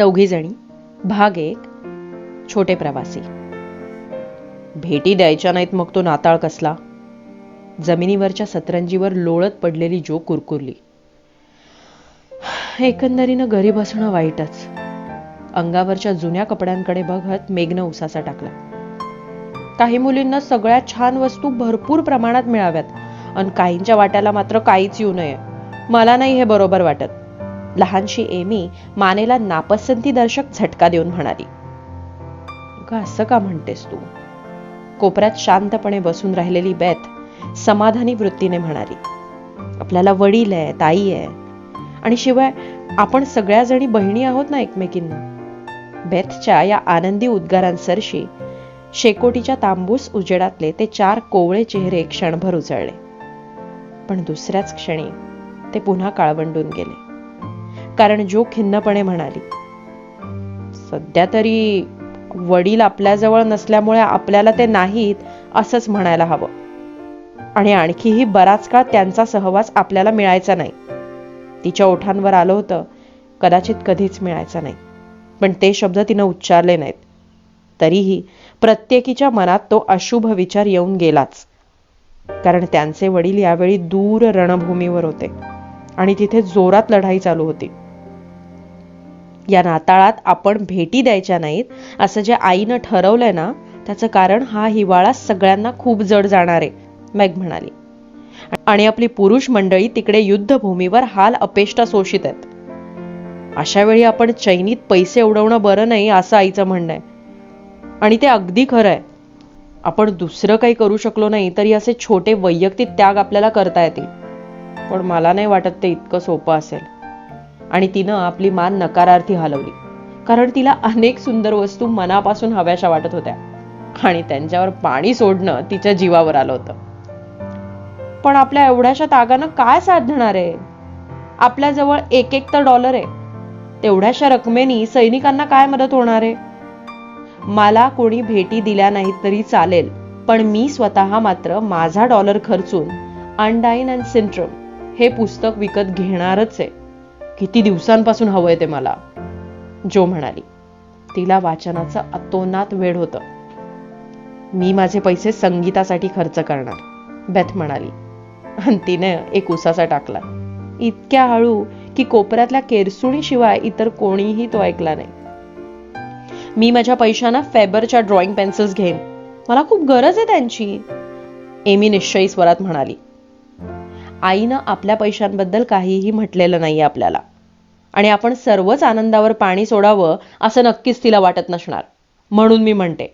चौघीजणी भाग 1 छोटे प्रवासी. भेटी द्यायच्या नाहीत मग तो नाताळ कसला. जमिनीवरच्या सतरंजीवर लोळत पडलेली जो कुरकुरली. एकंदरीनं घरी बसणं वाईटच. अंगावरच्या जुन्या कपड्यांकडे बघत मेघनं उसासा टाकला. काही मुलींना सगळ्या छान वस्तू भरपूर प्रमाणात मिळाव्यात आणि काहींच्या वाट्याला मात्र काहीच येऊ नये. मला नाही हे बरोबर वाटत. लहानशी एमी मानेला नापसंती दर्शक झटका देऊन म्हणाली. असं का म्हणतेस तू? कोपऱ्यात शांतपणे बसून राहिलेली बेथ समाधानी वृत्तीने म्हणाली. आपल्याला वडील आहे, ताई आहे आणि शिवाय आपण सगळ्या जणी बहिणी आहोत ना एकमेकींना. बेथच्या या आनंदी उद्गारांसरशी शेकोटीच्या तांबूस उजेडातले ते 4 कोवळे चेहरे क्षणभर उजळले. पण दुसऱ्याच क्षणी ते पुन्हा काळवंडून गेले. कारण जो खिन्नपणे म्हणाली, सध्या तरी वडील आपल्याजवळ नसल्यामुळे आपल्याला ते नाहीत असंच म्हणायला हवं. आणि आणखीही बराच काळ त्यांचा सहवास आपल्याला मिळायचा नाही. तिच्या ओठांवर आलं होतं, कदाचित कधीच मिळायचा नाही. पण ते शब्द तिनं उच्चारले नाहीत. तरीही प्रत्येकीच्या मनात तो अशुभ विचार येऊन गेलाच. कारण त्यांचे वडील यावेळी दूर रणभूमीवर होते आणि तिथे जोरात लढाई चालू होती. या नाताळात आपण भेटी द्यायच्या नाहीत असं जे आईनं ठरवलंय ना, त्याचं कारण हा हिवाळा सगळ्यांना खूप जड जाणार आहे, मेघ म्हणाली. आणि आपली पुरुष मंडळी तिकडे युद्धभूमीवर हाल अपेष्टा सोशीत आहेत. अशा वेळी आपण चैनीत पैसे उडवणं बरं नाही असं आईचं म्हणणं आहे. आणि ते अगदी खरं आहे. आपण दुसरं काही करू शकलो नाही तरी असे छोटे वैयक्तिक त्याग आपल्याला करता येतील. पण मला नाही वाटत ते इतकं सोपं असेल. आणि तिनं आपली मान नकारार्थी हलवली. कारण तिला अनेक सुंदर वस्तू मनापासून हव्याशा वाटत होत्या आणि त्यांच्यावर पाणी सोडणं तिच्या जीवावर आलं होतं. पण आपल्या एवढ्याशा तागानं काय साधणार आहे? आपल्याजवळ एक तर $1 आहे. तेवढ्याशा रकमेनी सैनिकांना काय मदत होणार आहे? मला कोणी भेटी दिल्या नाहीत तरी चालेल, पण मी स्वतः मात्र माझा $1 खर्चून अनडाईन अँड सिंड्रोम हे पुस्तक विकत घेणारच आहे. किती दिवसांपासून हवंय ते मला, जो म्हणाली. तिला वाचनाचं अतोनात वेड होतं. मी माझे पैसे संगीतासाठी खर्च करणार, बेथ म्हणाली. आणि तिने एक उसासा टाकला, इतक्या हळू की कोपऱ्यातल्या केरसुणीशिवाय इतर कोणीही तो ऐकला नाही. मी माझ्या पैशांना फेबरच्या ड्रॉइंग पेन्सिल्स घेईन. मला खूप गरज आहे त्यांची, एमी निश्चयी स्वरात म्हणाली. आईनं आपल्या पैशांबद्दल काहीही म्हटलेलं नाहीये आपल्याला. आणि आपण सर्वच आनंदावर पाणी सोडावं असं नक्कीच तिला वाटत नसणार. म्हणून मी म्हणते,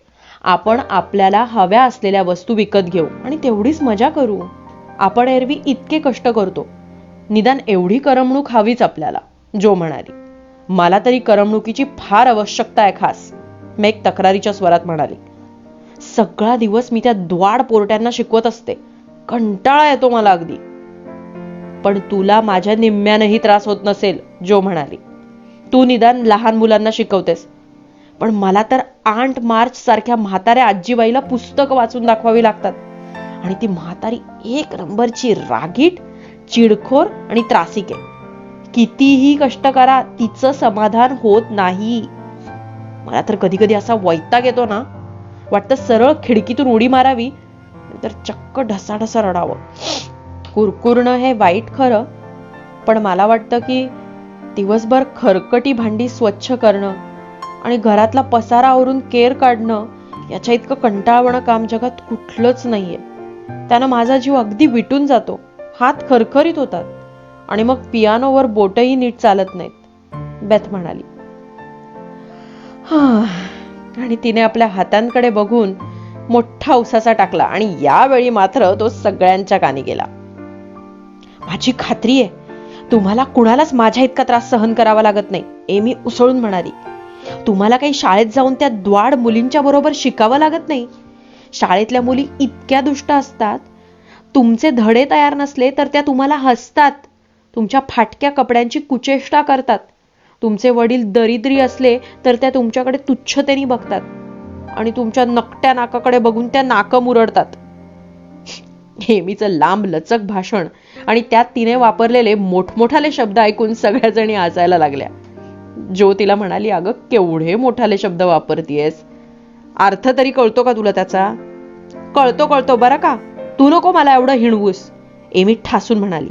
आपण आपल्याला हव्या असलेल्या वस्तू विकत घेऊ आणि तेवढीच मजा करू. आपण एरवी इतके कष्ट करतो, निदान एवढी करमणूक हवीच आपल्याला, जो म्हणाली. मला तरी करमणुकीची फार आवश्यकता आहे खास, मेघ तक्रारीच्या स्वरात म्हणाली. सगळा दिवस मी त्या द्वाड पोरट्यांना शिकवत असते. कंटाळा येतो मला अगदी. पण तुला माझ्या निम्म्यानंही त्रास होत नसेल, जो म्हणाली. तू निदान लहान मुलांना शिकवतेस. पण मला तर आंट मार्च सारख्या म्हाताऱ्या आजीबाईला पुस्तक वाचून दाखवावी लागतात. आणि ती म्हातारी एक नंबरची रागीट, चिडखोर आणि त्रासिक आहे. कितीही कष्ट करा, तिचं समाधान होत नाही. मला तर कधी कधी असा वैताग येतो ना, वाटतं सरळ खिडकीतून उडी मारावी, तर चक्क ढसाढसा रडावं. कुरकुरणं हे वाईट खरं, पण मला वाटतं की दिवसभर खरकटी भांडी स्वच्छ करणं आणि घरातला पसारा आवरून केर काढणं याच्या इतकं कंटाळवाणं काम जगात कुठलंच नाहीये. त्यानं माझा जीव अगदी विटून जातो. हात खरखरीत होतात आणि मग पियानोवर बोटही नीट चालत नाहीत, बेथ म्हणाली. आणि तिने आपल्या हातांकडे बघून मोठा उसासा टाकला आणि यावेळी मात्र तो सगळ्यांच्या कानी गेला. माझी खात्री आहे तुम्हाला कुणालाच माझ्या इतका त्रास सहन करावा लागत नाही, एमी उसळून म्हणाली. तुम्हाला काही शाळेत जाऊन त्या द्वाड मुलींच्या बरोबर शिकावं लागत नाही. शाळेतल्या मुली इतक्या दुष्ट असतात. तुमचे धडे तयार नसले तर त्या तुम्हाला हसतात, तुमच्या फाटक्या कपड्यांची कुचेष्टा करतात. तुमचे वडील दरिद्री असले तर त्या तुमच्याकडे तुच्छतेने बघतात आणि तुमच्या नकट्या नाकाकडे बघून त्या नाकं मुरडतात. एमीचं लांब लचक भाषण आणि त्यात तिने वापरलेले मोठमोठाले शब्द ऐकून सगळ्या जणी हसायला लागल्या. जो तिला म्हणाली, अगं केवढे मोठाले शब्द वापरतीयस, अर्थ तरी कळतो का तुला त्याचा? कळतो बरं का, तू नको मला एवढं हिणवूस, एमी ठासून म्हणाली.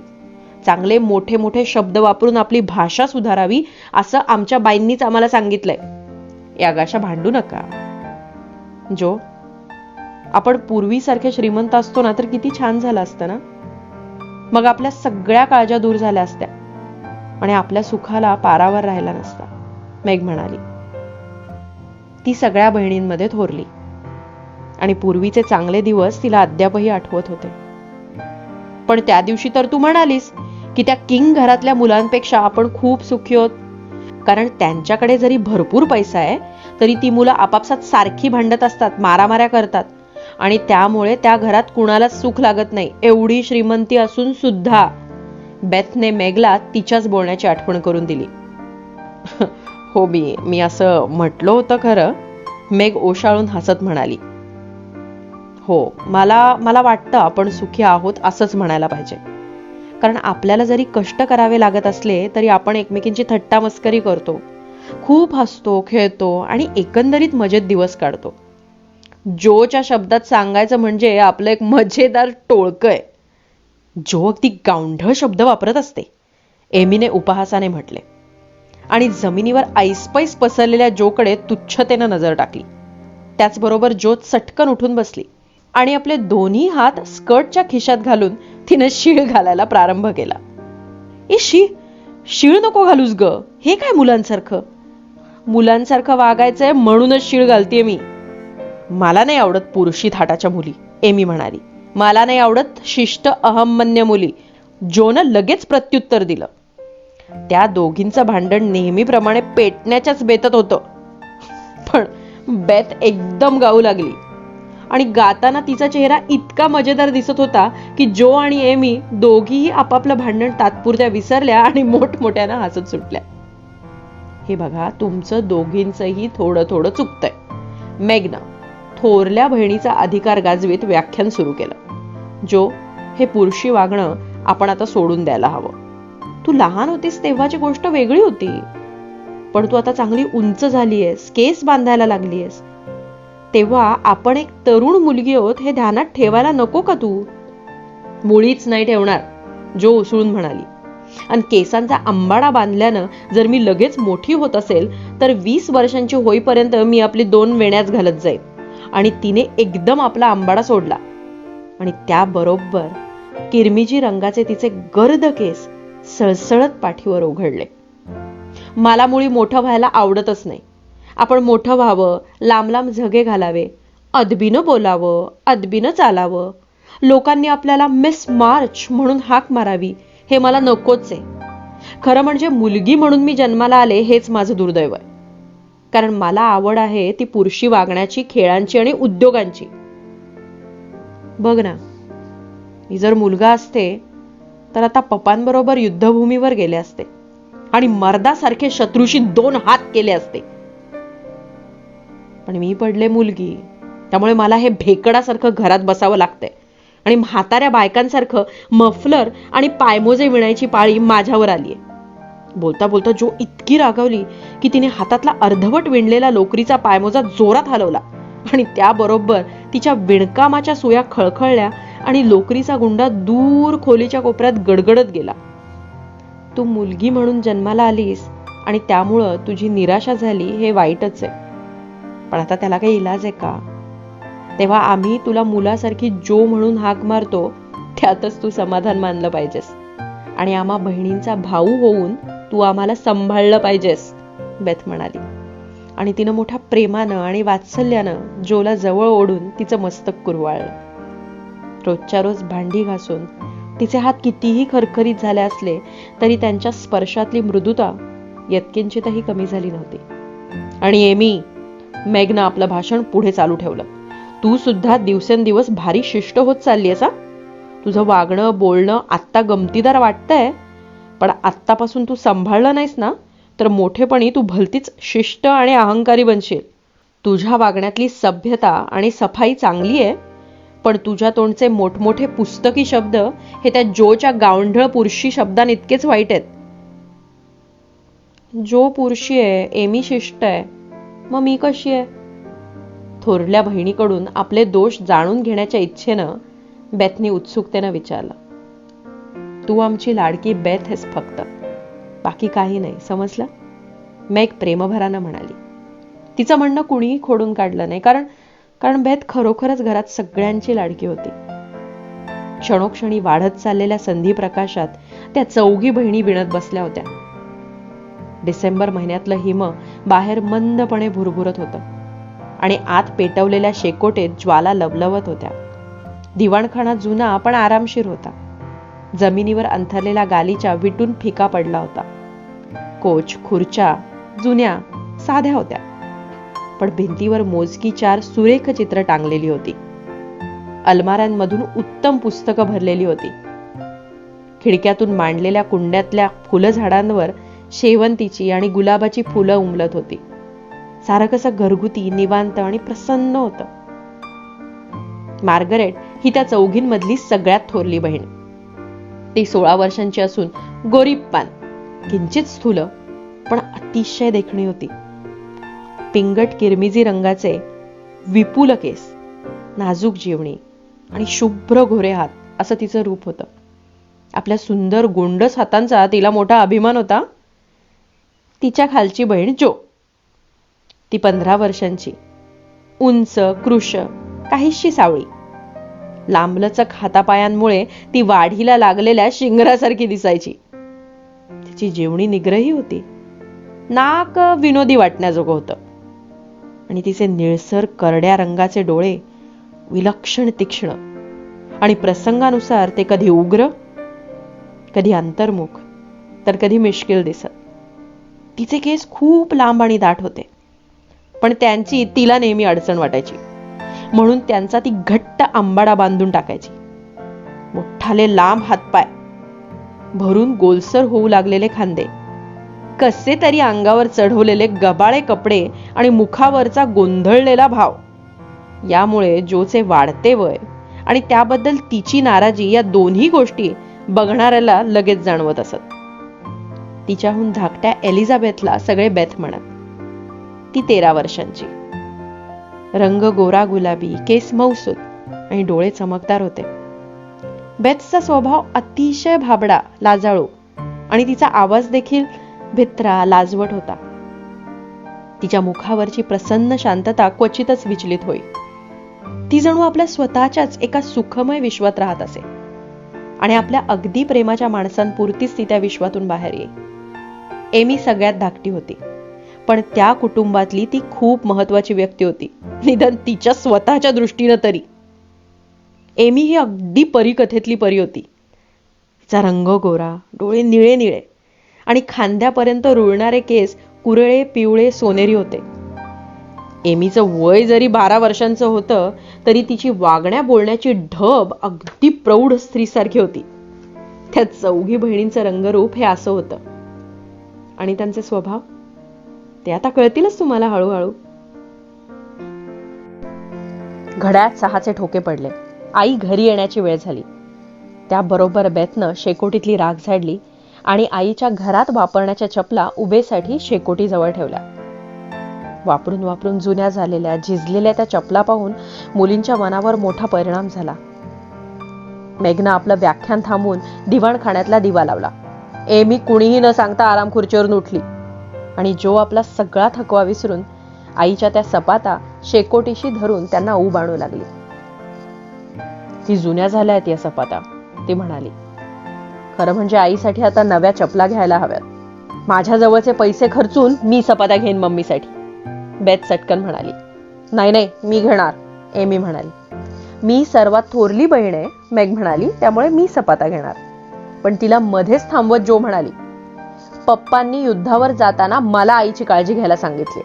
चांगले मोठे मोठे शब्द वापरून आपली भाषा सुधारावी असं आमच्या बाईंनीच आम्हाला सांगितलंय. या गाशा भांडू नका. जो, आपण पूर्वीसारखे श्रीमंत असतो ना तर किती छान झालं असतं ना. मग आपल्या सगळ्या काळजा दूर झाल्या असत्या आणि आपल्या सुखाला पारावर राहिला नसता, मेघ म्हणाली. ती सगळ्या बहिणींमध्ये थोरली आणि पूर्वीचे चांगले दिवस तिला अद्यापही आठवत होते. पण त्या दिवशी तर तू म्हणालीस की त्या किंग घरातल्या मुलांपेक्षा आपण खूप सुखी आहोत, कारण त्यांच्याकडे जरी भरपूर पैसा आहे तरी ती मुलं आपापसात सारखी भांडत असतात, मारामाऱ्या करतात आणि त्यामुळे त्या घरात कुणालाच सुख लागत नाही, एवढी श्रीमंती असून सुद्धा. बेथने मेघला तिच्याच बोलण्याची आठवण करून दिली. हो, मी असं म्हटलं होतं खरं, मेघ ओशाळून हसत म्हणाली. हो, मला वाटतं आपण सुखी आहोत असंच म्हणायला पाहिजे, कारण आपल्याला जरी कष्ट करावे लागत असले तरी आपण एकमेकींची थट्टा मस्करी करतो, खूप हसतो, खेळतो आणि एकंदरीत मजेत दिवस काढतो. जोच्या शब्दात सांगायचं म्हणजे आपलं एक मजेदार टोळकं आहे. जो अगदी गावंढळ शब्द वापरत असते, एमीने उपहासाने म्हटले आणि जमिनीवर ऐसपैस पसरलेल्या जोकडे तुच्छतेनं नजर टाकली. त्याचबरोबर जो चटकन उठून बसली आणि आपले दोन्ही हात स्कर्टच्या खिशात घालून तिने शीळ घालायला प्रारंभ केला. शीळ नको घालूस ग, हे काय मुलांसारखं वागायचंय म्हणूनच शीळ घालतेय मी. मला नाही आवडत पुरुषी थाटाच्या मुली, एमी म्हणाली. मला नाही आवडत शिष्ट अहमन्य मुली, जोनं लगेच प्रत्युत्तर दिलं. त्या दोघींचं भांडण नेहमीप्रमाणे पेटण्याच्याच बेतात होतं. पण बेत एकदम गाऊ लागली आणि गाताना तिचा चेहरा इतका मजेदार दिसत होता की जो आणि एमी दोघीही आपापलं भांडण तात्पुरत्या विसरल्या आणि मोठमोठ्यानं हसत सुटल्या. हे बघा, तुमचं दोघींचंही थोडं थोडं चुकतंय, मेघना थोरल्या बहिणीचा अधिकार गाजवीत व्याख्यान सुरू केलं. जो, हे पुरुषी वागणं आपण आता सोडून द्यायला हवं. तू लहान होतीस तेव्हाची गोष्ट वेगळी होती, पण तू आता चांगली उंच झालीयस, केस बांधायला लागलीयस, तेव्हा आपण एक तरुण मुलगी आहोत हे ध्यानात ठेवायला नको का तू? मुळीच नाही ठेवणार, जो उसळून म्हणाली. आणि केसांचा आंबाडा बांधल्यानं जर मी लगेच मोठी होत असेल तर 20 वर्षांची होईपर्यंत मी आपली 2 वेण्याच घालत जाईल. आणि तिने एकदम आपला आंबाडा सोडला आणि त्याबरोबर किरमिजी रंगाचे तिचे गर्द केस सळसळत पाठीवर ओघळले. मला मुळी मोठं व्हायला आवडतच नाही. आपण मोठं व्हावं, लांब लांब झगे घालावे, अदबीनं बोलावं, अदबीनं चालावं, लोकांनी आपल्याला मिस मार्च म्हणून हाक मारावी, हे मला नकोच आहे. खरं म्हणजे मुलगी म्हणून मी जन्माला आले हेच माझं दुर्दैव आहे, कारण मला आवड आहे ती पुरुषी वागण्याची, खेळांची आणि उद्योगांची. बघ ना, मी जर मुलगा असते तर आता पप्पांबरोबर युद्धभूमीवर गेले असते आणि मर्दासारखे शत्रूशी 2 हात केले असते. पण मी पडले मुलगी, त्यामुळे मला हे भेकडासारखं घरात बसावं लागतंय आणि म्हाताऱ्या बायकांसारखं मफलर आणि पायमोजे विणायची पाळी माझ्यावर आलीये. बोलता बोलता जो इतकी रागावली की तिने हातातला अर्धवट विणलेला लोकरीचा पायमोजा जोरात हलवला आणि त्याबरोबर तिच्या विणकामाच्या सुया खळखळल्या आणि लोकरीचा गुंडा दूर खोलीच्या कोपऱ्यात गडगडत गेला. तू मुलगी म्हणून जन्माला आलीस आणि त्यामुळं तुझी निराशा झाली हे वाईटच आहे, पण आता त्याला काही इलाज आहे का? तेव्हा आम्ही तुला मुलासारखी जो म्हणून हाक मारतो त्यातच तू समाधान मानलं पाहिजेस आणि आम्हा बहिणींचा भाऊ होऊन तू आम्हाला सांभाळलं पाहिजेस, बेथ म्हणाली. आणि तिनं मोठ्या प्रेमानं आणि वात्सल्यानं जोला जवळ ओढून तिचं मस्तक कुरवाळलं. रोजच्या रोज भांडी घासून तिचे हात कितीही खरखरीत झाले असले तरी त्यांच्या स्पर्शातली मृदुता यत्किंचितही कमी झाली नव्हती. आणि एमी, मेघनं आपलं भाषण पुढे चालू ठेवलं, तू सुद्धा दिवसेंदिवस भारी शिष्ट होत चाललीयस. तुझं वागणं बोलणं आत्ता गमतीदार वाटतंय, पण आत्तापासून तू सांभाळलं नाहीस ना तर मोठेपणी तू भलतीच शिष्ट आणि अहंकारी बनशील. तुझ्या वागण्यातली सभ्यता आणि सफाई चांगली आहे, पण तुझ्या तोंडचे मोठमोठे पुस्तकी शब्द हे त्या जोच्या गावंढळ पुरुषी शब्दांइतकेच वाईट आहेत. जो पुरुषी आहे, एमी शिष्ट आहे, मग मी कशी आहे? थोरल्या बहिणीकडून आपले दोष जाणून घेण्याच्या इच्छेनं बेथनी उत्सुकतेनं विचारलं. तू आमची लाडकी बेथ आहेस फक्त, बाकी काही नाही, समजलं? मेघ प्रेमभरानं म्हणाली. तिचं म्हणणं कुणीही खोडून काढलं नाही, कारण बेथ खरोखरच घरात सगळ्यांची लाडकी होती. क्षणोक्षणी वाढत चाललेल्या संधी प्रकाशात त्या चौघी बहिणी विणत बसल्या होत्या. डिसेंबर महिन्यातलं हिम बाहेर मंदपणे भुरभुरत होतं आणि आत पेटवलेल्या शेकोटेत ज्वाला लवलवत होत्या. दिवाणखाना जुना पण आरामशीर होता. जमिनीवर अंथरलेला गालीचा विटून फिका पडला होता. कोच, खुर्च्या जुन्या साध्या होत्या, पण भिंतीवर मोजकी 4 सुरेख चित्र टांगलेली होती. अलमाऱ्यांमधून उत्तम पुस्तकं भरलेली होती. खिडक्यातून मांडलेल्या कुंड्यातल्या फुलझाडांवर शेवंतीची आणि गुलाबाची फुलं उमलत होती. सारं कसं घरगुती, निवांत आणि प्रसन्न होतं. मार्गरेट ही त्या चौघींमधली सगळ्यात थोरली बहीण. ती 16 वर्षांची असून गोरीपान, किंचित स्थूल पण अतिशय देखणी होती. पिंगट किरमिजी रंगाचे विपुल केस, नाजूक जीवणी आणि शुभ्र गोरे हात असं तिचं रूप होतं. आपल्या सुंदर गोंडस हातांचा तिला मोठा अभिमान होता. तिच्या खालची बहीण जो, ती 15 वर्षांची, उंच, कृश, काहीशी सावळी. लांबलचक हातापायांमुळे ती वाढीला लागलेल्या शिंगरासारखी दिसायची. तिची जेवणी निग्रही होती. नाक विनोदी वाटण्याजोगं होतं आणि तिचे निळसर करड्या रंगाचे डोळे विलक्षण तीक्ष्ण आणि प्रसंगानुसार ते कधी उग्र, कधी अंतर्मुख, तर कधी मिश्किल दिसत. तिचे केस खूप लांब आणि दाट होते, पण त्यांची तिला नेहमी अडचण वाटायची, म्हणून त्यांचा ती घट्ट आंबाडा बांधून टाकायची. मोठाले लांब हातपाय, भरून गोलसर होऊ लागलेले खांदे, कसे तरी अंगावर चढवलेले गबाळे कपडे आणि मुखावरचा गोंधळलेला भाव यामुळे जोचे वाढते वय आणि त्याबद्दल तिची नाराजी या दोन्ही गोष्टी बघणाऱ्याला लगेच जाणवत असत. तिच्याहून धाकट्या एलिझाबेथला सगळे बेथ म्हणत. ती 13 वर्षांची. रंग गोरा गुलाबी, केस मौसूद आणि डोळे चमकदार होते. बेथचा स्वभाव अतिशय भाबडा, लाजाळू आणि तिचा आवाज देखील भित्रा, लाजवट होता. तिच्या मुखावरची प्रसन्न शांतता क्वचितच विचलित होई. ती जणू आपल्या स्वतःच्याच एका सुखमय विश्वात राहत असे आणि आपल्या अगदी प्रेमाच्या माणसांपुरतीच ती त्या विश्वातून बाहेर येई. एमी सगळ्यात धाकटी होती, पण त्या कुटुंबातली ती खूप महत्वाची व्यक्ती होती, निदान तिच्या स्वतःच्या दृष्टीनं तरी. एमी ही अगदी परीकथेतली परी होती. तिचा रंग गोरा, डोळे निळे निळे आणि खांद्यापर्यंत रुळणारे केस कुरळे पिवळे सोनेरी होते. एमीचं वय जरी 12 वर्षांचं होतं, तरी तिची वागण्या बोलण्याची ढब अगदी प्रौढ स्त्रीसारखी होती. त्या चौघी बहिणींचं रंगरूप हे असं होतं. आणि त्यांचे स्वभाव ते आता कळतीलच तुम्हाला हळूहळू. घड्याळात 6चे ठोके पडले. आई घरी येण्याची वेळ झाली. त्याबरोबर बेथनं शेकोटीतली राख झाडली आणि आईच्या घरात वापरण्याच्या चपला उभेसाठी शेकोटी जवळ ठेवल्या. वापरून वापरून जुन्या झालेल्या, झिजलेल्या त्या चपला पाहून मुलींच्या मनावर मोठा परिणाम झाला. मेघना आपलं व्याख्यान थांबवून दिवाणखाण्यातला दिवा लावला. एमी कुणीही न सांगता आराम खुर्चीवरून उठली आणि जो आपला सगळा थकवा विसरून आईच्या त्या सपाता शेकोटीशी धरून त्यांना ऊब आणू लागली. ती जुन्या झाल्या आहेत या सपाता, ती म्हणाली. खरं म्हणजे आईसाठी आता नव्या चपला घ्यायला हव्यात. माझ्या जवळचे पैसे खर्चून मी सपाता घेईन मम्मीसाठी, बेथ चटकन म्हणाली. नाही नाही, मी घेणार, एमी म्हणाली. मी सर्वात थोरली बहीण आहे, मेघ म्हणाली, त्यामुळे मी सपाता घेणार. पण तिला मध्येच थांबवत जो म्हणाली, पप्पांनी युद्धावर जाताना मला आईची काळजी घ्यायला सांगितली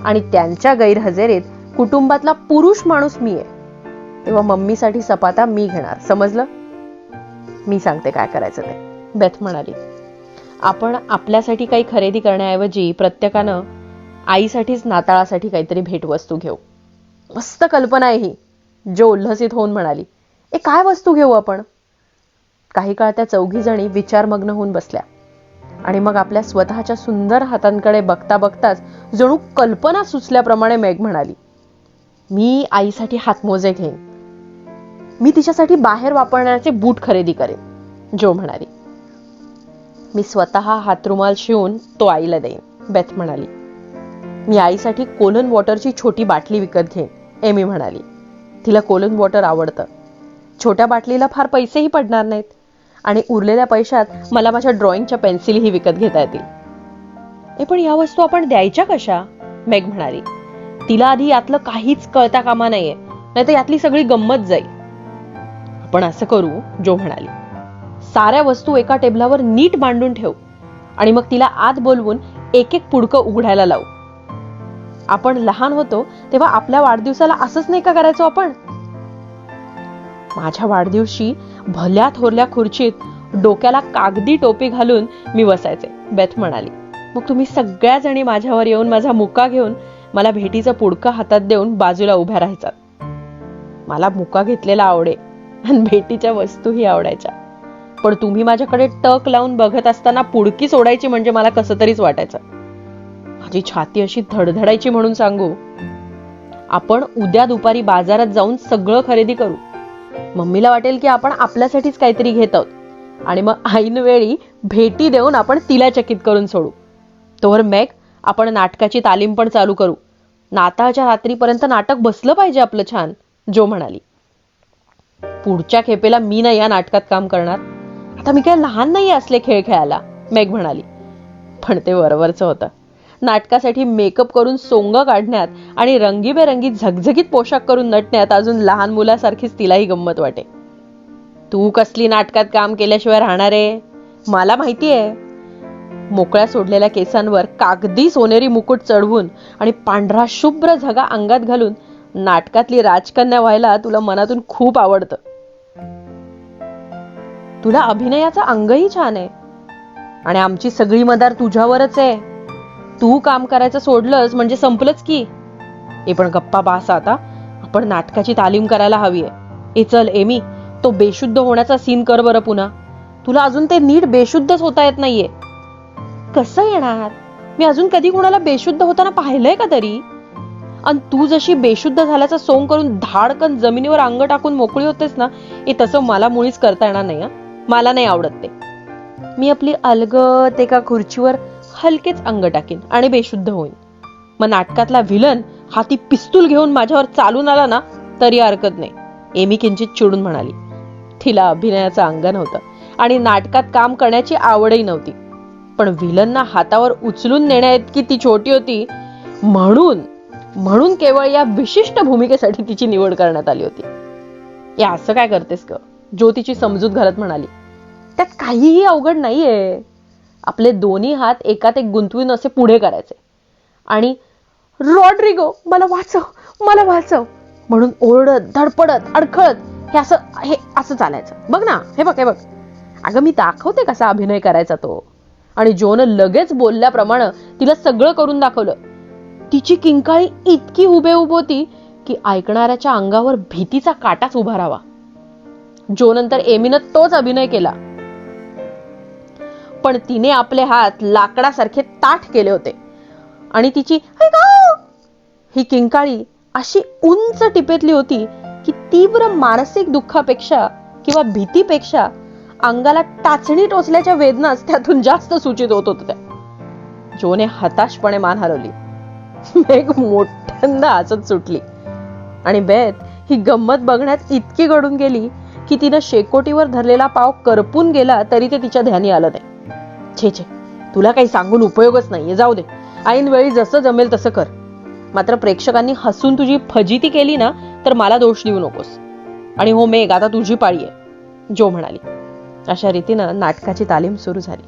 आणि त्यांच्या गैरहजेरीत कुटुंबातला पुरुष माणूस मी आहे, तेव्हा मम्मीसाठी सपाता मी घेणार, समजलं? मी सांगते काय करायचं ते, बेथ म्हणाली. आपण आपल्यासाठी काही खरेदी करण्याऐवजी प्रत्येकानं आईसाठीच नाताळासाठी काहीतरी भेटवस्तू घेऊ. मस्त कल्पना आहे ही, जो उल्हसित होऊन म्हणाली. काय वस्तू घेऊ आपण? काही काळ त्या चौघी जणी विचारमग्न होऊन बसल्या. आणि मग आपल्या स्वतःच्या सुंदर हातांकडे बघता बघताच जणू कल्पना सुचल्याप्रमाणे मेघ म्हणाली, मी आईसाठी हातमोजे घेईन. मी तिच्यासाठी बाहेर वापरण्याचे बूट खरेदी करेन. जो म्हणाली. मी स्वतः हातरुमाल शिवून तो आईला देईन. बेथ म्हणाली. मी आईसाठी कोलन वॉटरची छोटी बाटली विकत घेईन. एमी म्हणाली. तिला कोलन वॉटर आवडतं. छोट्या बाटलीला फार पैसेही पडणार नाहीत आणि उरलेल्या पैशात मला माझ्या ड्रॉइंगच्या पेन्सिलही विकत घेता येतील. पण या वस्तू आपण द्यायच्या कशा? मेघ म्हणाली. तिला आधी यातलं काहीच कळता कामा नाहीये, नाहीतर यातली सगळी गंमत जाईल. आपण असं करू, जो म्हणाली. साऱ्या वस्तू एका टेबलावर नीट मांडून ठेवू आणि मग तिला आत बोलवून एक एक पुडकं उघडायला लावू. आपण लहान होतो तेव्हा आपल्या वाढदिवसाला असंच नाही का करायचो आपण? माझ्या वाढदिवशी भल्या थोरल्या खुर्चीत डोक्याला कागदी टोपी घालून मी बसायचे. बेथ म्हणाली. मग तुम्ही सगळ्या जणी माझ्यावर येऊन माझा मुका घेऊन मला भेटीचं पुडकं हातात देऊन बाजूला उभ्या राहायचा. मला मुका घेतलेला आवडे आणि भेटीच्या वस्तूही आवडायच्या. पण तुम्ही माझ्याकडे टक लावून बघत असताना पुडकी सोडायची म्हणजे मला कसं तरीच वाटायचं. माझी छाती अशी धडधडायची. म्हणून सांगू, आपण उद्या दुपारी बाजारात जाऊन सगळं खरेदी करू. मम्मीला वाटेल की आपण आपल्यासाठीच काहीतरी घेत आहोत आणि मग ऐनवेळी भेटी देऊन आपण तिला चकित करून सोडू. तोवर मेघ, आपण नाटकाची तालीम पण चालू करू. नाताळच्या रात्रीपर्यंत नाटक बसलं पाहिजे आपलं छान. जो म्हणाली. पुढच्या खेपेला मी नाही या नाटकात काम करणार. आता मी काय लहान नाही असले खेळ खेळायला. मेघ म्हणाली. पण ते वरवरचं होतं. नाटकासाठी मेकअप करून सोंग काढण्यात आणि रंगीबेरंगी झगझगीत पोशाख करून नटण्यात अजून लहान मुलासारखीच तिलाही गंमत वाटे. तू कसली नाटकात काम केल्याशिवाय राहणार आहे? मला माहितीये. मोकळ्या सोडलेल्या केसांवर कागदी सोनेरी मुकुट चढवून आणि पांढरा शुभ्र झगा अंगात घालून नाटकातली राजकन्या व्हायला तुला मनातून खूप आवडतं. तुला अभिनयाचं अंगही छान आहे आणि आमची सगळी मदार तुझ्यावरच आहे. तू काम करायचं सोडलंस म्हणजे संपलंच की. पण गप्पा बास आता. आपण नाटकाची तालीम करायला हवीये. चल एमी, तो बेशुद्ध होण्याचा सीन कर बरं पुन्हा. तुला अजून ते नीट बेशुद्धच होता येत नाहीये. कसं येणार? मी अजून कधी कोणाला बेशुद्ध होताना पाहिलंय का तरी? आणि तू जशी बेशुद्ध झाल्याचा सोंग करून धाडकन जमिनीवर अंग टाकून मोकळी होतेस ना, तसं मला मुळीच करता येणार नाही. मला नाही आवडत ते. मी आपली अलगद एका खुर्चीवर हलकेच अंग टाकीन आणि बेशुद्ध होईन. मग नाटकातला व्हिलन हाती पिस्तूल घेऊन माझ्यावर चालून आला ना तरी हरकत नाही. एमी किंचित चिडून म्हणाली. तिला अभिनयाचं अंग नव्हतं आणि नाटकात काम करण्याची आवडही नव्हती. पण व्हिलनना हातावर उचलून नेण्याइतकी ती छोटी होती म्हणून केवळ या विशिष्ट भूमिकेसाठी तिची निवड करण्यात आली होती. असं काय करतेस ग? जो तिची समजूत घालत म्हणाली. त्यात काहीही अवघड नाहीये. आपले दोन्ही हात एकात एक गुंतवून असे पुढे करायचे आणि रॉड्रिगो मला वाचव म्हणून ओरडत धडपडत अडखळत हे असं चालायचं. बघ ना, हे बघ. अगं मी दाखवते कसा अभिनय करायचा तो. आणि जोनं लगेच बोलल्याप्रमाणे तिला सगळं करून दाखवलं. तिची किंकाळी इतकी हुबेहूब होती की ऐकणाऱ्याच्या अंगावर भीतीचा काटाच उभा राहावा. जो नंतर एमीनं तोच अभिनय केला, पण तिने आपले हात लाकडासारखे ताठ केले होते आणि तिची ही किंकाळी अशी उंच टिपेतली होती की तीव्र मानसिक दुःखापेक्षा किंवा भीतीपेक्षा अंगाला टाचणी टोचल्याच्या वेदनाच त्यातून जास्त सूचित होत होत्या. जोने हताशपणे मान हलवली. मेघ मोठ्यांदा हसत सुटली आणि बेथ ही गंमत बघण्यात इतकी गडून गेली की तिनं शेकोटीवर धरलेला पाव करपून गेला तरी ते तिच्या ध्यानी आलं नाही. छे, तुला काही सांगून उपयोगच नाहीये. जाऊ दे, ऐन वेळी जसं जमेल तसं कर. मात्र प्रेक्षकांनी हसून तुझी फजिती केली ना तर मला दोष देऊ नकोस. आणि हो मेघ, आता तुझी पाळी आहे. जो म्हणाली. अशा रीतीनं नाटकाची तालीम सुरू झाली.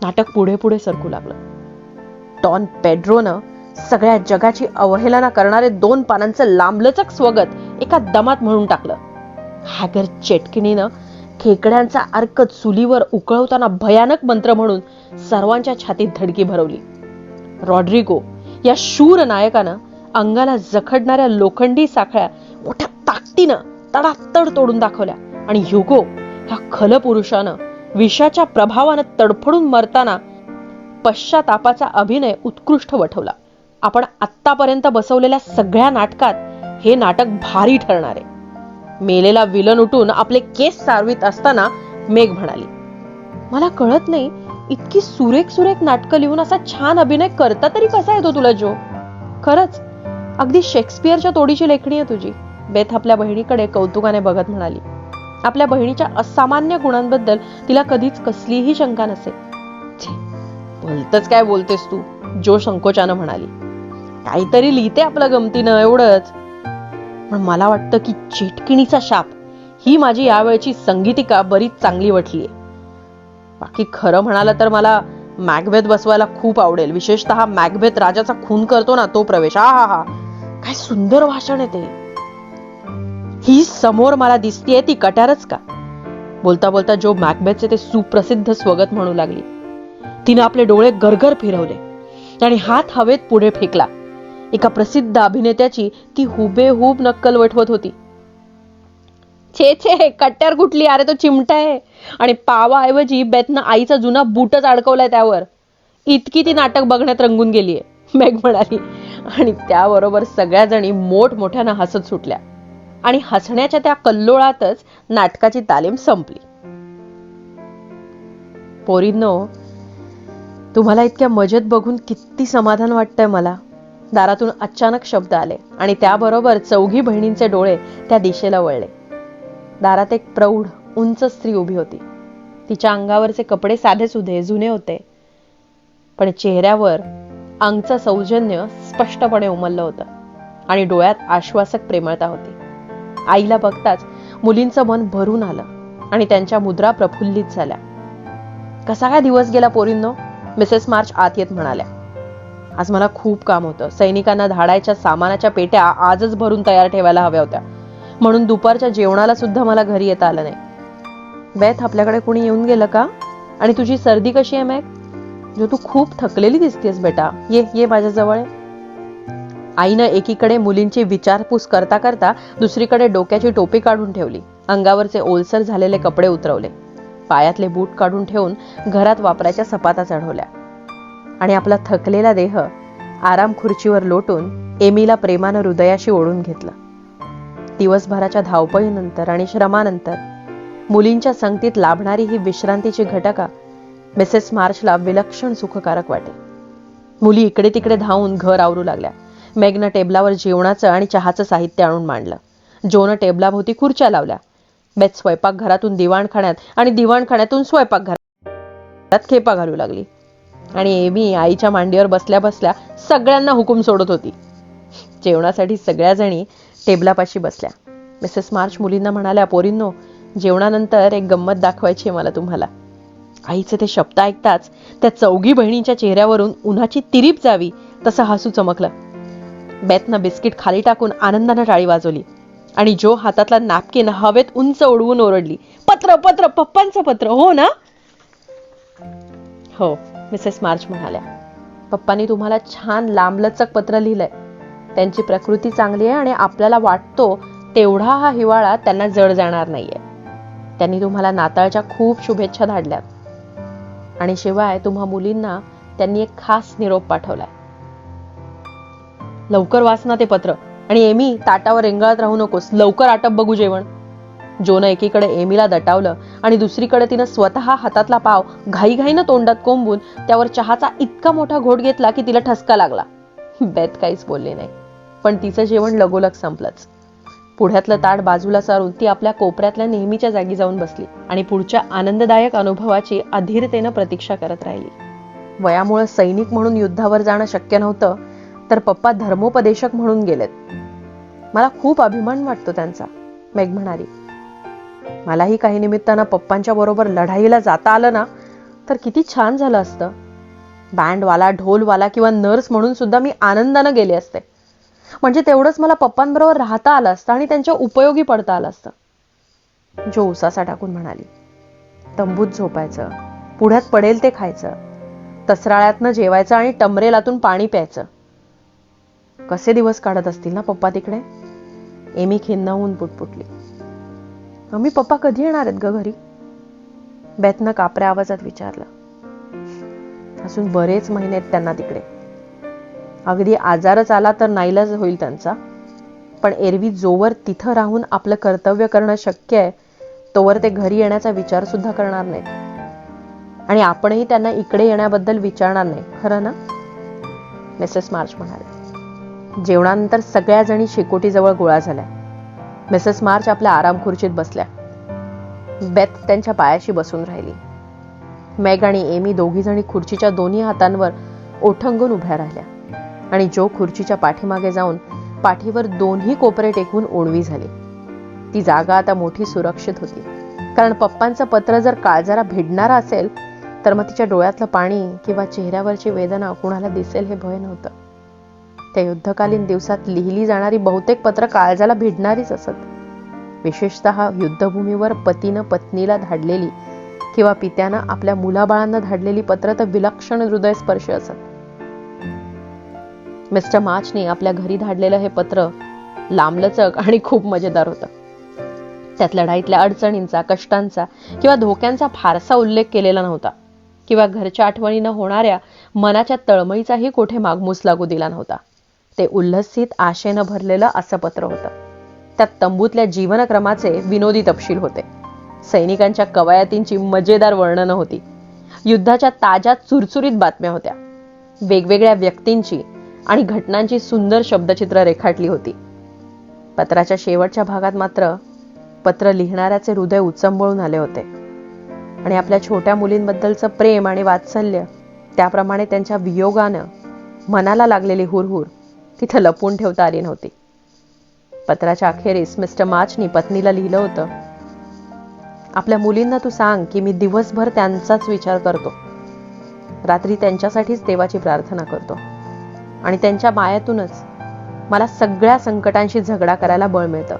नाटक पुढे पुढे सरकू लागलं. डॉन पेड्रोनं सगळ्या जगाची अवहेलना करणारे 2 पानांचं लांबलचक स्वगत एका दमात म्हणून टाकलं. हॅगर चेटकिणीनं खेकड्यांचा अर्क चुलीवर उकळवताना भयानक मंत्र म्हणून सर्वांच्या छातीत धडकी भरवली. रॉड्रिगो या शूर नायकानं अंगाला जखडणाऱ्या लोखंडी साखळ्या मोठ्या ताकदीनं तडातड तोडून दाखवल्या आणि ह्युगो ह्या खल पुरुषानं विषाच्या प्रभावानं तडफडून मरताना पश्चातापाचा अभिनय उत्कृष्ट वठवला. आपण आत्तापर्यंत बसवलेल्या सगळ्या नाटकात हे नाटक भारी ठरणार आहे. मेलेला विलन उठून आपले केस सारवीत असताना मेघ म्हणाली, मला कळत नाही, इतकी सुरेख सुरेख नाटकं लिहून असा छान अभिनय करता तरी कसा येतो तुला जो? खरंच अगदी शेक्सपियरच्या तोडीची लेखणी आहे तुझी. बेथ आपल्या बहिणीकडे कौतुकाने बघत म्हणाली. आपल्या बहिणीच्या असामान्य गुणांबद्दल तिला कधीच कसलीही शंका नसे. भलतच काय बोलतेस तू, जो संकोचानं म्हणाली. काहीतरी लिहिते आपलं गमतीनं, एवढंच. पण मला वाटतं की चेटकिणीचा शाप ही माझी यावेळची संगीतिका बरीच चांगली वाटलीये. बाकी खरं म्हणाला तर मला मॅकबेथ बसवायला खूप आवडेल, विशेषतः मॅकबेथ राजाचा खून करतो ना तो प्रवेश. हा काय सुंदर भाषण आहे ते. ही समोर मला दिसतीये ती कट्यारच का? बोलता बोलता जो मॅकबेथचे ते सुप्रसिद्ध स्वगत म्हणू लागली. तिने आपले डोळे गरगर फिरवले आणि हात हवेत पुढे फेकला. एका प्रसिद्ध अभिनेत्याची ती हुबेहूब नक्कल वठवत होती. छे कट्यार कुठली, अरे तो चिमटा आहे. आणि पावाऐवजी बेथनं आईचा जुना बूटच अडकवलाय त्यावर. इतकी ती नाटक बघण्यात रंगून गेलीये, मेघ म्हणाली. आणि त्याबरोबर सगळ्या जणी मोठमोठ्यानं हसत सुटल्या आणि हसण्याच्या त्या कल्लोळातच नाटकाची तालीम संपली. पोरींनो, तुम्हाला इतक्या मजेत बघून किती समाधान वाटतंय मला. दारातून अचानक शब्द आले आणि त्याबरोबर चौघी बहिणींचे डोळे त्या दिशेला वळले. दारात एक प्रौढ उंच स्त्री उभी होती. तिच्या अंगावरचे कपडे साधेसुधे जुने होते, पण चेहऱ्यावर अंगचं सौजन्य स्पष्टपणे उमललं होतं आणि डोळ्यात आश्वासक प्रेमळता होती. आईला बघताच मुलींचं मन भरून आलं आणि त्यांच्या मुद्रा प्रफुल्लित झाल्या. कसा काय दिवस गेला पोरींनो, मिसेस मार्च आत येत म्हणाल्या. आज मला खूप काम होतं. सैनिकांना धाडायच्या सामानाच्या पेट्या आजच भरून तयार ठेवायला हव्या होत्या, म्हणून दुपारच्या जेवणाला सुद्धा मला घरी येता आलं नाही. बेथ, आपल्याकडे कुणी येऊन गेलं का? आणि तुझी सर्दी कशी आहे मॅग? जो तू खूप थकलेली दिसतेस बेटा, ये माझ्याजवळ. आईनं एकीकडे मुलींची विचारपूस करता करता दुसरीकडे डोक्याची टोपी काढून ठेवली. अंगावरचे ओलसर झालेले कपडे उतरवले. पायातले बूट काढून ठेवून घरात वापरायच्या सपाता चढवल्या आणि आपला थकलेला देह आराम खुर्चीवर लोटून एमीला प्रेमानं हृदयाशी ओढून घेतलं. दिवसभराच्या धावपळीनंतर आणि श्रमानंतर मुलींच्या संगतीत लाभणारी ही विश्रांतीची घटका मिसेस मार्चला विलक्षण सुखकारक वाटे. मुली इकडे तिकडे धावून घर आवरू लागल्या. मेघनं टेबलावर जेवणाचं आणि चहाचं साहित्य आणून मांडलं. जोनं टेबलाभोवती खुर्च्या लावल्या. बेथ स्वयंपाकघरातून दिवाणखान्यात आणि दिवाणखान्यातून स्वयंपाकघरात खेपा घालू लागली आणि एमी आईच्या मांडीवर बसल्या बसल्या सगळ्यांना हुकूम सोडत होती. जेवणासाठी सगळ्या जणी टेबलापाशी बसल्या. मिसेस मार्च मुलींना म्हणाल्या, पोरींनो, जेवणानंतर एक गंमत दाखवायची आहे मला तुम्हाला. आईचे ते शब्द ऐकताच त्या चौघी बहिणींच्या चेहऱ्यावरून उन्हाची तिरीप जावी तसं हसू चमकलं. बेथनं बिस्किट खाली टाकून आनंदानं टाळी वाजवली आणि जो हातातला नॅपकिन हवेत उंच उडवून ओरडली, पत्र पत्र, पप्पांचं पत्र, हो ना? हो, मिसेस मार्च म्हणाल्या. पप्पांनी तुम्हाला छान लांबलचक पत्र लिहिलंय. त्यांची प्रकृती चांगली आहे आणि आपल्याला वाटतो तेवढा हा हिवाळा त्यांना जड जाणार नाहीये. त्यांनी तुम्हाला नाताळच्या खूप शुभेच्छा धाडल्यात आणि शिवाय तुम्हा मुलींना त्यांनी एक खास निरोप पाठवलाय. लवकर वाच ना ते पत्र. आणि एमी, ताटावर रेंगाळत राहू नकोस, लवकर आटप बघू जेवण. जोनं एकीकडे एमीला दटावलं आणि दुसरीकडे तिनं स्वतः हातातला पाव घाईघाईनं तोंडात कोंबून त्यावर चहाचा इतका मोठा घोट घेतला की तिला ठसका लागला. बेथ काहीच बोलली नाही, पण तिचं जेवण लगोलग संपलंच. पुढ्यातलं ताट बाजूला सारून ती आपल्या कोपऱ्यातल्या नेहमीच्या जागी जाऊन बसली आणि पुढच्या आनंददायक अनुभवाची अधीरतेनं प्रतीक्षा करत राहिली. वयामुळे सैनिक म्हणून युद्धावर जाणं शक्य नव्हतं, तर पप्पा धर्मोपदेशक म्हणून गेलेत. मला खूप अभिमान वाटतो त्यांचा, मेघ म्हणाली. मलाही काही निमित्तानं पप्पांच्या बरोबर लढाईला जाता आलं ना तर किती छान झालं असतं. बँडवाला, ढोलवाला किंवा नर्स म्हणून सुद्धा मी आनंदानं गेले असते. म्हणजे तेवढंच मला पप्पांबरोबर राहता आलं असतं आणि त्यांच्या उपयोगी पडता आलं असतं. जो उसासा टाकून म्हणाली. तंबूत झोपायचं, पुढ्यात पडेल ते खायचं, तसराळ्यातनं जेवायचं आणि टमरेलातून पाणी प्यायचं. कसे दिवस काढत असतील ना पप्पा तिकडे? एमी खिन्न होऊन पुटपुटली. मम्मी पप्पा कधी येणार आहेत ग घरी? बेथनं कापऱ्या आवाजात विचारलं. अजून बरेच महिने आहेत त्यांना तिकडे. अगदी आजारच आला तर नाईलाज होईल त्यांचा, पण एरवी जोवर तिथं राहून आपलं कर्तव्य करणं शक्य आहे तोवर ते घरी येण्याचा विचार सुद्धा करणार नाहीत. आणि आपणही त्यांना इकडे येण्याबद्दल विचारणार नाही, खरं ना? मिसेस मार्च म्हणाले. जेवणानंतर सगळ्या जणी शेकोटीजवळ गोळा झाल्या. मिसेस मार्च आपल्या आराम खुर्चीत बसल्या. बेथ त्यांच्या पायाशी बसून राहिली. मेग आणि एमी दोघी जणी खुर्चीच्या दोन्ही हातांवर ओठंगून उभ्या राहिल्या आणि जो खुर्चीच्या पाठीमागे जाऊन पाठीवर दोन्ही कोपरे टेकून ओणवी झाली. ती जागा आता मोठी सुरक्षित होती, कारण पप्पांचं पत्र जर काळजाला भिडणारा असेल तर मग तिच्या डोळ्यातलं पाणी किंवा चेहऱ्यावरची वेदना कुणाला दिसेल हे भय नव्हतं. त्या युद्धकालीन दिवसात लिहिली जाणारी बहुतेक पत्र काळजाला भिडणारीच असत. विशेषतः युद्धभूमीवर पतीनं पत्नीला धाडलेली किंवा पित्यानं आपल्या मुलाबाळांना धाडलेली पत्र तर विलक्षण हृदयस्पर्शी असत. मिस्टर मार्चने आपल्या घरी धाडलेलं हे पत्र लांबलचक आणि खूप मजेदार होतं. त्यात लढाईतल्या अडचणींचा, कष्टांचा किंवा धोक्यांचा फारसा उल्लेख केलेला नव्हता, किंवा घरच्या आठवणीनं होणाऱ्या मनाच्या तळमळीचाही कोठे मागमूस लागू दिला नव्हता. ते उल्हसित आशेनं भरलेलं असं पत्र होतं. त्यात तंबूतल्या जीवनक्रमाचे विनोदी तपशील होते. सैनिकांच्या कवायतींची मजेदार वर्णनं होती. युद्धाच्या ताज्या चुरचुरीत बातम्या होत्या. वेगवेगळ्या व्यक्तींची आणि घटनांची सुंदर शब्दचित्र रेखाटली होती. पत्राच्या शेवटच्या भागात मात्र पत्र लिहिणाऱ्याचे हृदय उचंबळून आले होते आणि आपल्या छोट्या मुलींबद्दलचं प्रेम आणि वात्सल्य, त्याप्रमाणे त्यांच्या वियोगानं मनाला लागलेली हुरहुर तिथं लपवून ठेवता आली नव्हती. पत्राच्या अखेरीस मिस्टर मार्चनी पत्नीला लिहिलं होतं, आपल्या मुलींना तू सांग की मी दिवसभर त्यांचाच विचार करतो, रात्री त्यांच्यासाठीच देवाची प्रार्थना करतो आणि त्यांच्या मायेतूनच मला सगळ्या संकटांशी झगडा करायला बळ मिळतं.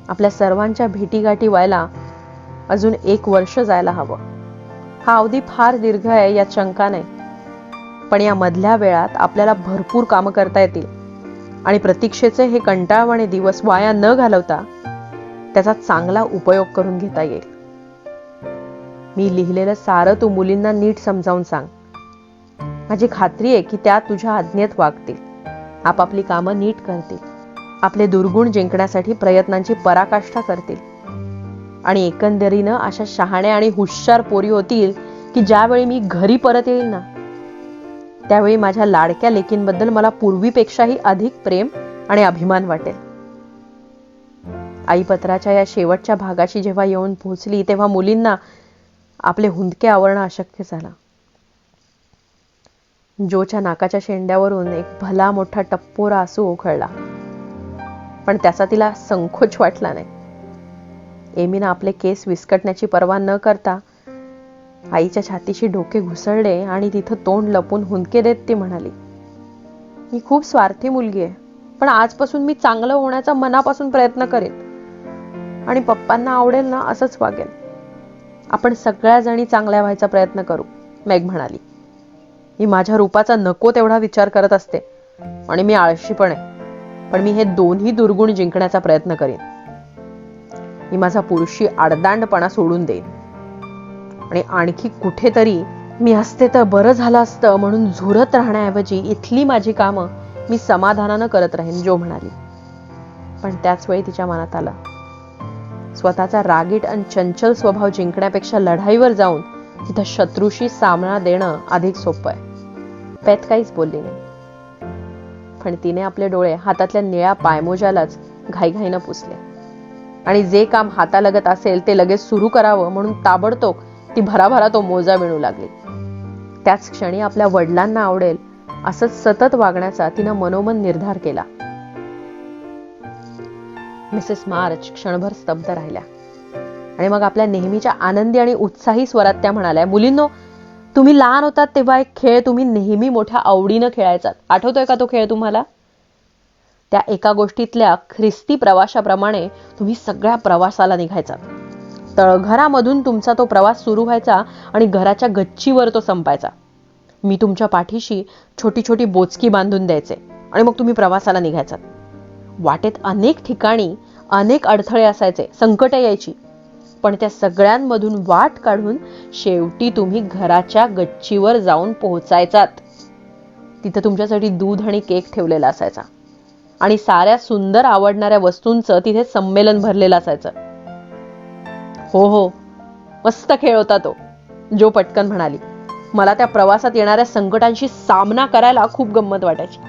आपल्या सर्वांच्या भेटीगाठी व्हायला अजून 1 वर्ष जायला हवं. हा अवधी फार दीर्घ आहे यात शंका नाही, पण या मधल्या वेळात आपल्याला भरपूर कामं करता येतील आणि प्रतीक्षेचे हे कंटाळवाणे दिवस वाया न घालवता त्याचा चांगला उपयोग करून घेता येईल. मी लिहिलेलं सारं तू मुलींना नीट समजावून सांग. माझी खात्री आहे की त्या तुझ्या आज्ञेत वागतील, आपापली कामं नीट करतील, आपले दुर्गुण जिंकण्यासाठी प्रयत्नांची पराकाष्ठा करतील आणि एकंदरीनं अशा शहाण्या आणि हुशार पोरी होतील की ज्यावेळी मी घरी परत येईल ना, त्यावेळी माझ्या लाडक्या लेकींबद्दल मला पूर्वीपेक्षाही अधिक प्रेम आणि अभिमान वाटेल. आई पत्राच्या या शेवटच्या भागाशी जेव्हा येऊन पोहोचली तेव्हा मुलींना आपले हुंदके आवरणं अशक्य झालं. जोच्या नाकाच्या शेंड्यावरून एक भला मोठा टप्पोरा आसू ओघळला, पण त्याचा तिला संकोच वाटला नाही. एमीनं आपले केस विस्कटण्याची पर्वा न करता आईच्या छातीशी डोके घुसळले आणि तिथं तोंड लपून हुंदके देत ती म्हणाली, मी खूप स्वार्थी मुलगी आहे, पण आजपासून मी चांगलं होण्याचा मनापासून प्रयत्न करेन आणि पप्पांना आवडेल ना असंच वागेल. आपण सगळ्या जणी चांगल्या व्हायचा प्रयत्न करू, मेग म्हणाली. मी माझ्या रूपाचा नको तेवढा विचार करत असते आणि मी आळशी पण आहे, पण मी हे दोन्ही दुर्गुण जिंकण्याचा प्रयत्न करेन. मी माझा पुरुषी आडदांडपणा सोडून देईन आणि आणखी कुठेतरी मी असते तर बरं झालं असतं म्हणून झुरत राहण्याऐवजी इथली माझी कामं मी समाधानानं करत राहीन, जो म्हणाली. पण त्याच वेळी तिच्या मनात आलं, स्वतःचा रागीट आणि चंचल स्वभाव जिंकण्यापेक्षा लढाईवर जाऊन तिथं शत्रूशी सामना देणं अधिक सोपं आहे. पेथ काहीच बोलली नाही, पण तिने आपले डोळे हातातल्या निळ्या पायमोजालाच घाईघाईनं पुसले आणि जे काम हातालगत असेल ते लगेच सुरू करावं म्हणून ताबडतोब ती भराभरा तो मोजा विणू लागली. त्याच क्षणी आपल्या वडिलांना आवडेल असंच सतत वागण्याचा तिनं मनोमन निर्धार केला. मिसेस मार्च क्षणभर स्तब्ध राहिल्या आणि मग आपल्या नेहमीच्या आनंदी आणि उत्साही स्वरात त्या म्हणाल्या, मुलींनो, तुम्ही लहान होतात तेव्हा एक खेळ तुम्ही नेहमी मोठ्या आवडीनं खेळायचात. आठवतोय का तो खेळ तुम्हाला? त्या एका गोष्टीतल्या ख्रिस्ती प्रवासाप्रमाणे तुम्ही सगळ्या प्रवासाला निघायचात. तळघरामधून तुमचा तो प्रवास सुरू व्हायचा आणि घराच्या गच्चीवर तो संपायचा. मी तुमच्या पाठीशी छोटी छोटी बोचकी बांधून द्यायचे आणि मग तुम्ही प्रवासाला निघायचात. वाटेत अनेक ठिकाणी अनेक अडथळे असायचे, संकटे यायची, पण त्या सगळ्यांमधून वाट काढून शेवटी तुम्ही घराच्या गच्चीवर जाऊन पोहोचायचात. तिथं तुमच्यासाठी दूध आणि केक ठेवलेला असायचा आणि साऱ्या सुंदर आवडणाऱ्या वस्तूंचं तिथे संमेलन भरलेलं असायचं. हो हो, मस्त खेळ होता तो, जो पटकन म्हणाली. मला त्या प्रवासात येणाऱ्या संकटांशी सामना करायला खूप गंमत वाटायची.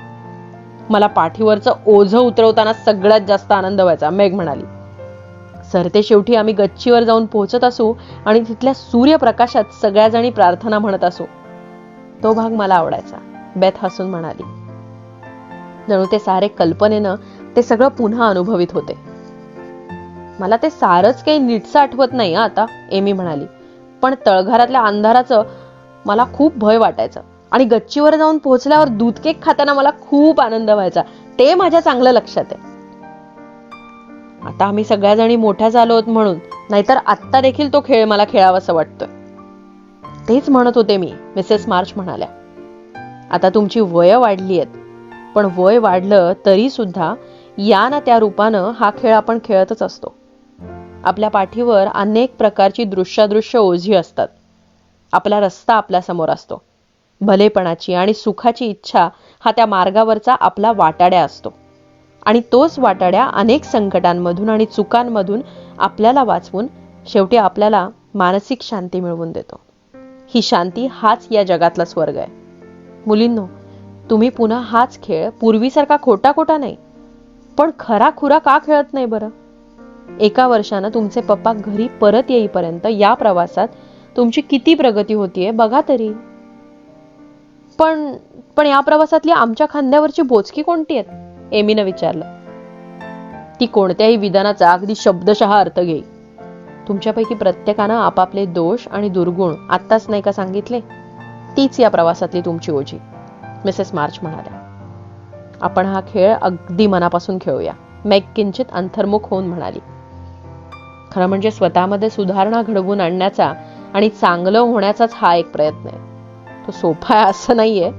मला पाठीवरचं ओझं उतरवताना सगळ्यात जास्त आनंद व्हायचा, मेघ म्हणाली. सरते शेवटी आम्ही गच्चीवर जाऊन पोहोचत असू आणि तिथल्या सूर्यप्रकाशात सगळ्याजणी प्रार्थना म्हणत असू. तो भाग मला आवडायचा, बेथ हसून म्हणाली. जणू ते सारे कल्पनेनं ते सगळं पुन्हा अनुभवित होते. मला ते सारच काही नीटसं आठवत नाही आता, एमी म्हणाली. पण तळघरातल्या अंधाराचं मला खूप भय वाटायचं आणि गच्चीवर जाऊन पोहोचल्यावर दूध केक खाताना मला खूप आनंद व्हायचा, ते माझ्या चांगलं लक्षात आहे. आता आम्ही सगळ्याजणी मोठ्या झालो आहोत म्हणून, नाहीतर आत्ता देखील तो खेळ मला खेळावासा वाटतोय. तेच म्हणत होते मी, मिसेस मार्च म्हणाल्या. आता तुमची वय वाढली आहेत, पण वय वाढलं तरी सुद्धा या ना त्या रूपानं हा खेळ आपण खेळतच असतो. आपल्या पाठीवर अनेक प्रकारची दृश्यादृश्य ओझी असतात. आपला रस्ता आपल्या समोर असतो. भलेपणाची आणि सुखाची इच्छा हा त्या मार्गावरचा आपला वाटाड्या असतो आणि तोच वाटाड्या अनेक संकटांमधून आणि चुकांमधून आपल्याला वाचवून शेवटी आपल्याला मानसिक शांती मिळवून देतो. ही शांती हाच या जगातला स्वर्ग आहे. मुलींनो, तुम्ही पुन्हा हाच खेळ पूर्वीसारखा खोटा खोटा नाही, पण खरा खुरा का खेळत नाही बरं? 1 वर्षानं तुमचे पप्पा घरी परत येईपर्यंत या प्रवासात तुमची किती प्रगती होतीये बघा तरी. पण या प्रवासातली आमच्या खांद्यावरची बोचकी कोणती आहेत? एमीनं विचारलं. ती कोणत्याही विधानाचा अगदी शब्दशः अर्थ घेई. तुमच्यापैकी प्रत्येकानं आपापले दोष आणि दुर्गुण आत्ताच नाही का सांगितले? तीच या प्रवासातली तुमची ओझी, मिसेस मार्च म्हणाल्या. आपण हा खेळ अगदी मनापासून खेळूया, मेग किंचित अंतर्मुख होऊन म्हणाली. खरं म्हणजे स्वतःमध्ये सुधारणा घडवून आणण्याचा आणि चांगलं होण्याचाच हा एक प्रयत्न आहे. तो सोपा आहे असं नाहीये.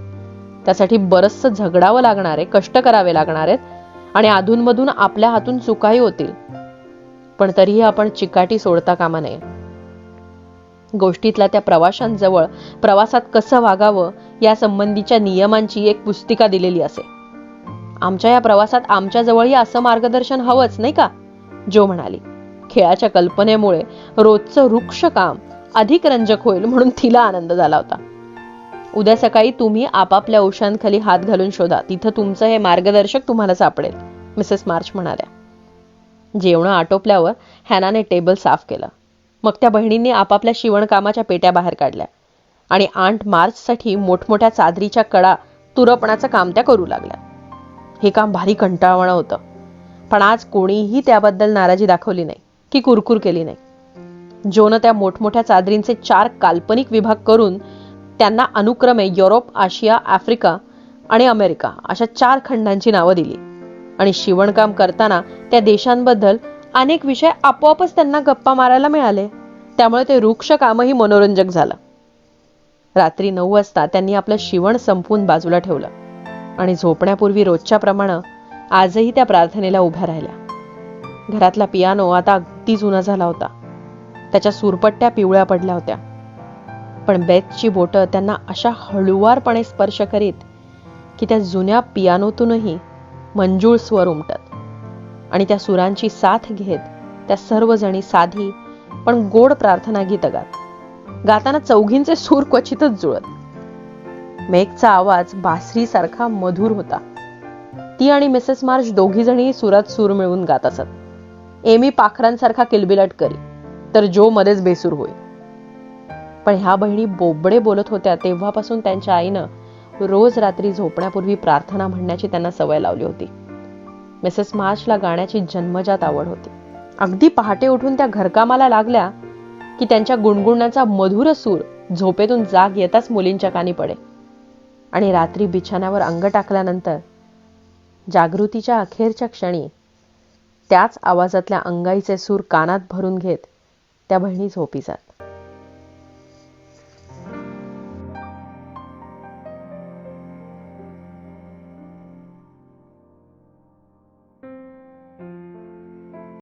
त्यासाठी बरंचसं झगडावं लागणार आहे, कष्ट करावे लागणार आहेत आणि अधूनमधून आपल्या हातून चुकाही होतील. पण तरीही आपण चिकाटी सोडता कामा नये. गोष्टीतल्या त्या प्रवाशांजवळ प्रवासात कसं वागावं या संबंधीच्या नियमांची एक पुस्तिका दिलेली असे. आमच्या या प्रवासात आमच्याजवळही असं मार्गदर्शन हवंच नाही का? जो म्हणाली. खेळाच्या कल्पनेमुळे रोजचं वृक्ष काम अधिक रंजक होईल म्हणून तिला आनंद झाला होता. उद्या सकाळी तुम्ही आपापल्या उशांखाली हात घालून शोधा, तिथं तुमचं हे मार्गदर्शक तुम्हाला सापडेल, मिसेस मार्च म्हणाल्या. जेवण आटोपल्यावर हॅनाने टेबल साफ केलं. मग त्या बहिणींनी आपापल्या शिवणकामाच्या पेट्या बाहेर काढल्या आणि आंट मार्चसाठी मोठमोठ्या चादरीच्या कडा तुरपणाचं काम त्या करू लागल्या. हे काम भारी कंटाळवाणं होतं, पण आज कोणीही त्याबद्दल नाराजी दाखवली नाही की कुरकुर केली नाही. जोनं त्या मोठमोठ्या चादरींचे 4 काल्पनिक विभाग करून त्यांना अनुक्रमे युरोप, आशिया, आफ्रिका आणि अमेरिका अशा 4 खंडांची नावं दिली आणि शिवणकाम करताना त्या देशांबद्दल अनेक विषय आपोआपच त्यांना गप्पा मारायला मिळाले. त्यामुळे ते वृक्ष कामही मनोरंजक झालं. रात्री 9 वाजता त्यांनी आपलं शिवण संपवून बाजूला ठेवलं आणि झोपण्यापूर्वी रोजच्या प्रमाणे आजही त्या प्रार्थनेला उभ्या राहिल्या. घरातला पियानो आता अगदी जुना झाला होता. त्याच्या सूरपट्ट्या पिवळ्या पडल्या होत्या, पण बेथची बोटं त्यांना अशा हळुवारपणे स्पर्श करीत की त्या जुन्या पियानोतूनही मंजूळ स्वर उमटत आणि त्या सुरांची साथ घेत त्या सर्वजणी साधी पण गोड प्रार्थना गीत गाताना चौघींचे सूर क्वचितच जुळत. मेघचा आवाज बासरीसारखा मधुर होता. ती आणि मिसेस मार्च दोघी जणी सुरात सूर मिळवून गात असत. एमी पाखरांसारखा किलबिलाट करी, तर जो मध्येच बेसूर होई. पण ह्या बहिणी बोबडे बोलत होत्या तेव्हापासून त्यांच्या आईनं रोज रात्री झोपण्यापूर्वी प्रार्थना म्हणण्याची त्यांना सवय लावली होती. मिसेस मार्चला गाण्याची जन्मजात आवड होती. अगदी पहाटे उठून त्या घरकामाला लागल्या की त्यांच्या गुणगुणण्याचा मधुर सूर झोपेतून जाग येताच मुलींच्या कानी पडे आणि रात्री बिछाण्यावर अंग टाकल्यानंतर जागृतीच्या अखेरच्या क्षणी त्याच आवाजातल्या अंगाईचे सूर कानात भरून घेत त्या बहिणी झोपी जात.